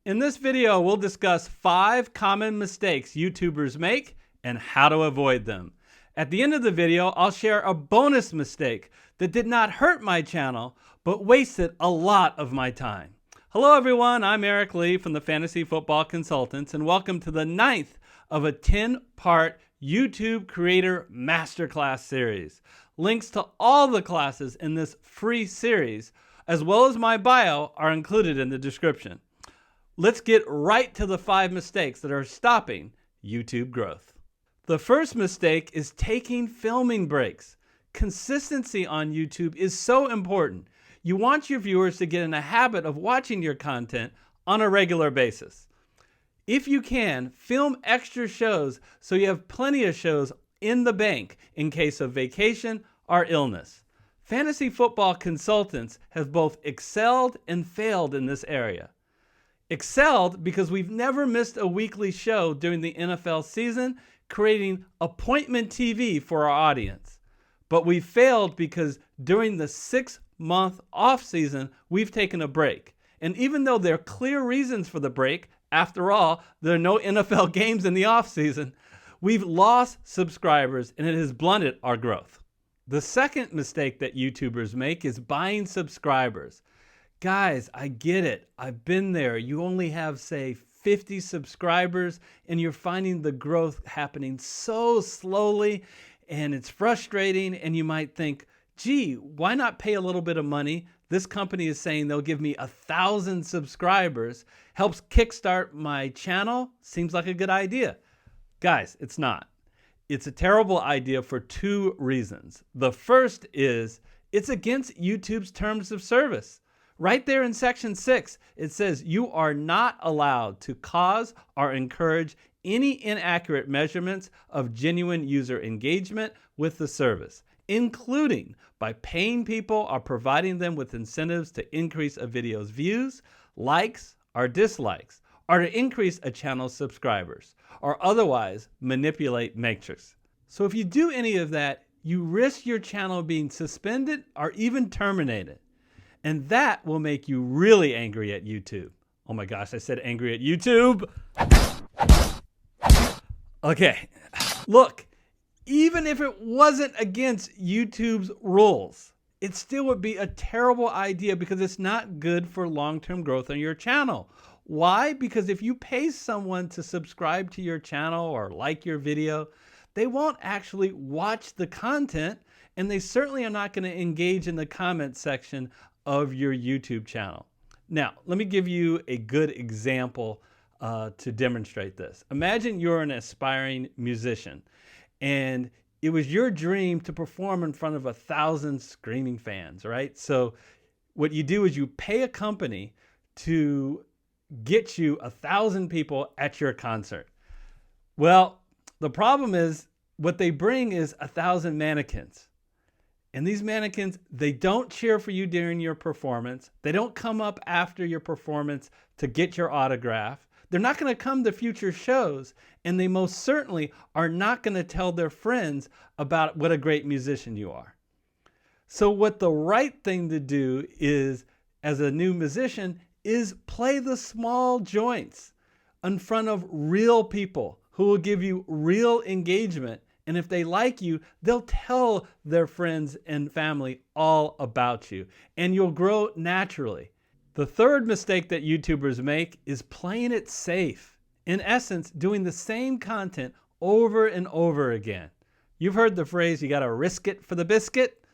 In this video, we'll discuss 5 common mistakes YouTubers make and how to avoid them. At the end of the video, I'll share a bonus mistake that did not hurt my channel, but wasted a lot of my time. Hello everyone, I'm Eric Lee from the Fantasy Football Consultants, and welcome to the 9th of a 10-part YouTube Creator Masterclass series. Links to all the classes in this free series, as well as my bio, are included in the description. Let's get right to the 5 mistakes that are stopping YouTube growth. The first mistake is taking filming breaks. Consistency on YouTube is so important. You want your viewers to get in a habit of watching your content on a regular basis. If you can, film extra shows so you have plenty of shows in the bank in case of vacation or illness. Fantasy Football Consultants have both excelled and failed in this area. Excelled because we've never missed a weekly show during the NFL season, creating appointment TV for our audience. But we failed because during the 6-month off season, we've taken a break. And even though there are clear reasons for the break, after all, there are no NFL games in the off season, we've lost subscribers and it has blunted our growth. The second mistake that YouTubers make is buying subscribers. Guys, I get it. I've been there. You only have, say, 50 subscribers, and you're finding the growth happening so slowly, and it's frustrating, and you might think, gee, why not pay a little bit of money? This company is saying they'll give me 1,000 subscribers, helps kickstart my channel. Seems like a good idea. Guys, it's not. It's a terrible idea for 2 reasons. The first is it's against YouTube's terms of service. Right there in section 6, it says you are not allowed to cause or encourage any inaccurate measurements of genuine user engagement with the service, including by paying people or providing them with incentives to increase a video's views, likes, or dislikes, or to increase a channel's subscribers, or otherwise manipulate metrics. So if you do any of that, you risk your channel being suspended or even terminated. And that will make you really angry at YouTube. Oh my gosh, I said angry at YouTube. Okay, look, even if it wasn't against YouTube's rules, it still would be a terrible idea because it's not good for long-term growth on your channel. Why? Because if you pay someone to subscribe to your channel or like your video, they won't actually watch the content, and they certainly are not going to engage in the comment section of your YouTube channel. Now, let me give you a good example to demonstrate this. Imagine you're an aspiring musician and it was your dream to perform in front of 1,000 screaming fans, right? So what you do is you pay a company to get you 1,000 people at your concert. Well, the problem is what they bring is 1,000 mannequins. And these mannequins, they don't cheer for you during your performance. They don't come up after your performance to get your autograph. They're not going to come to future shows. And they most certainly are not going to tell their friends about what a great musician you are. So what the right thing to do is, as a new musician, is play the small joints in front of real people who will give you real engagement. And if they like you, they'll tell their friends and family all about you, and you'll grow naturally. The third mistake that YouTubers make is playing it safe. In essence, doing the same content over and over again. You've heard the phrase, you gotta risk it for the biscuit.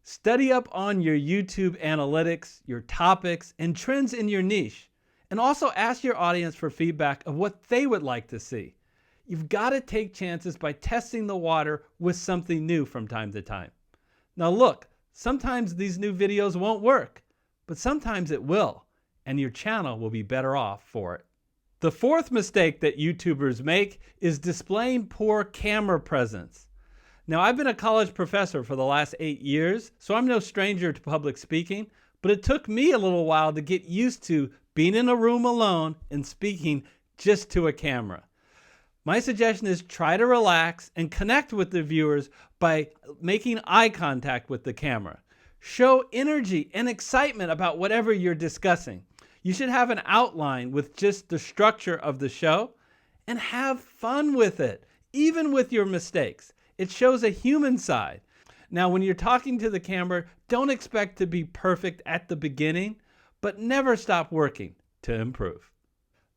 Study up on your YouTube analytics, your topics, and trends in your niche. And also ask your audience for feedback of what they would like to see. You've got to take chances by testing the water with something new from time to time. Now look, sometimes these new videos won't work, but sometimes it will, and your channel will be better off for it. The fourth mistake that YouTubers make is displaying poor camera presence. Now, I've been a college professor for the last 8 years, so I'm no stranger to public speaking, but it took me a little while to get used to being in a room alone and speaking just to a camera. My suggestion is try to relax and connect with the viewers by making eye contact with the camera. Show energy and excitement about whatever you're discussing. You should have an outline with just the structure of the show and have fun with it, even with your mistakes. It shows a human side. Now, when you're talking to the camera, don't expect to be perfect at the beginning, but never stop working to improve.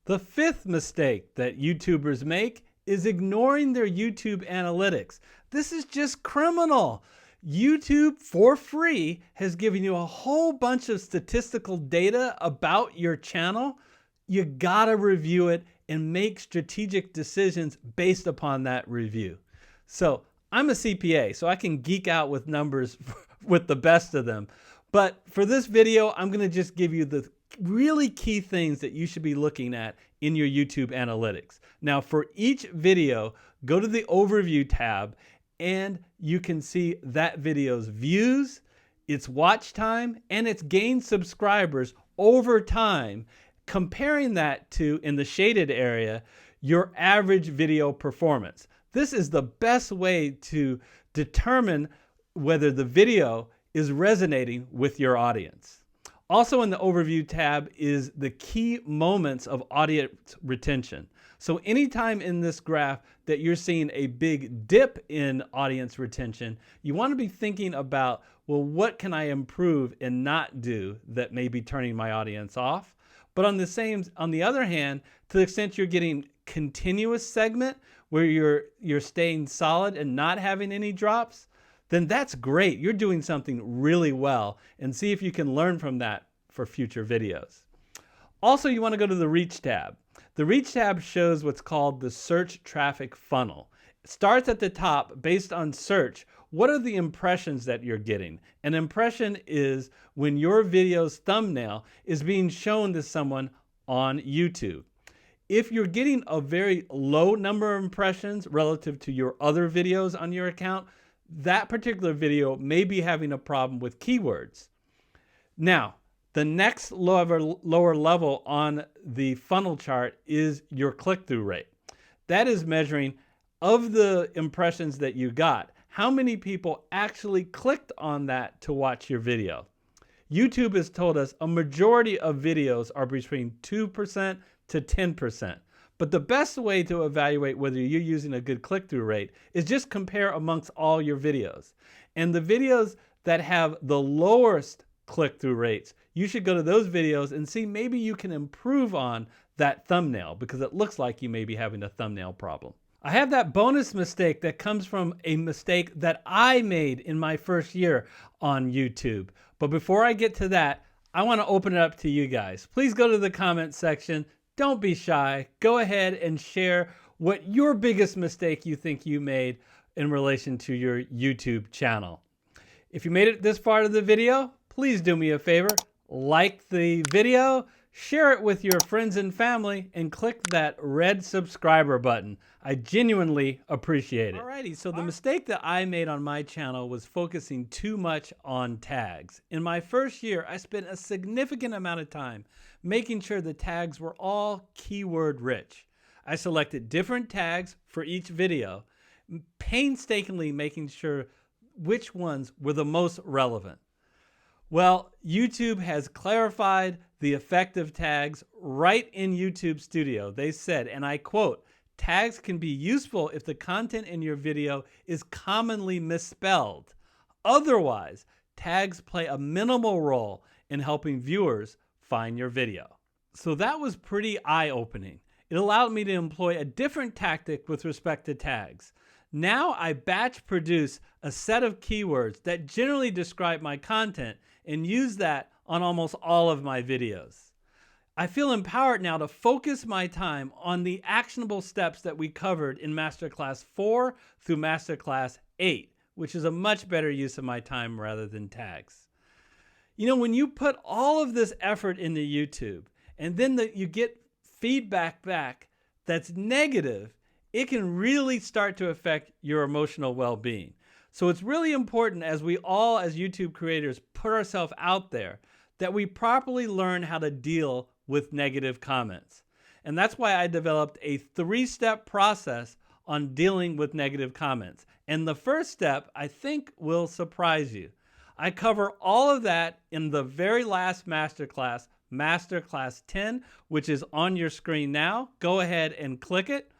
The fifth mistake that YouTubers make is ignoring their YouTube analytics. This is just criminal. YouTube, for free, has given you a whole bunch of statistical data about your channel. You gotta review it and make strategic decisions based upon that review. So I'm a CPA, so I can geek out with numbers with the best of them. But for this video, I'm gonna just give you the really key things that you should be looking at in your YouTube analytics. Now, for each video, go to the overview tab and you can see that video's views, its watch time, and its gained subscribers over time, comparing that to, in the shaded area, your average video performance. This is the best way to determine whether the video is resonating with your audience. Also in the overview tab is the key moments of audience retention. So anytime in this graph that you're seeing a big dip in audience retention, you want to be thinking about, well, what can I improve and not do that may be turning my audience off? But on the other hand, to the extent you're getting continuous segment where you're staying solid and not having any drops, then that's great. You're doing something really well, and see if you can learn from that for future videos. Also, you want to go to the Reach tab. The Reach tab shows what's called the search traffic funnel. It starts at the top based on search. What are the impressions that you're getting? An impression is when your video's thumbnail is being shown to someone on YouTube. If you're getting a very low number of impressions relative to your other videos on your account, that particular video may be having a problem with keywords. Now, the next lower level on the funnel chart is your click-through rate. That is measuring, of the impressions that you got, how many people actually clicked on that to watch your video. YouTube has told us a majority of videos are between 2% to 10%. But the best way to evaluate whether you're using a good click-through rate is just compare amongst all your videos. And the videos that have the lowest click-through rates, you should go to those videos and see maybe you can improve on that thumbnail, because it looks like you may be having a thumbnail problem. I have that bonus mistake that comes from a mistake that I made in my first year on YouTube. But before I get to that, I want to open it up to you guys. Please go to the comment section. Don't be shy. Go ahead and share what your biggest mistake you think you made in relation to your YouTube channel. If you made it this far of the video, please do me a favor. Like the video, share it with your friends and family, and click that red subscriber button. I genuinely appreciate it. Alrighty, so the mistake that I made on my channel was focusing too much on tags. In my first year, I spent a significant amount of time making sure the tags were all keyword rich. I selected different tags for each video, painstakingly making sure which ones were the most relevant. Well, YouTube has clarified the effect of tags right in YouTube Studio. They said, and I quote, "Tags can be useful if the content in your video is commonly misspelled. Otherwise, tags play a minimal role in helping viewers find your video." So that was pretty eye-opening. It allowed me to employ a different tactic with respect to tags. Now I batch produce a set of keywords that generally describe my content and use that on almost all of my videos. I feel empowered now to focus my time on the actionable steps that we covered in Masterclass 4 through Masterclass 8, which is a much better use of my time rather than tags. You know, when you put all of this effort into YouTube and then you get feedback back that's negative, it can really start to affect your emotional well-being. So it's really important, as we all as YouTube creators put ourselves out there, that we properly learn how to deal with negative comments. And that's why I developed a 3-step process on dealing with negative comments. And the first step, I think, will surprise you. I cover all of that in the very last masterclass, Masterclass 10, which is on your screen now. Go ahead and click it.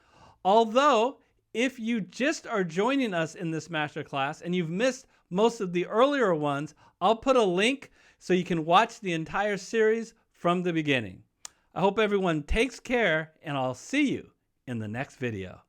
Although, if you just are joining us in this masterclass and you've missed most of the earlier ones, I'll put a link so you can watch the entire series from the beginning. I hope everyone takes care, and I'll see you in the next video.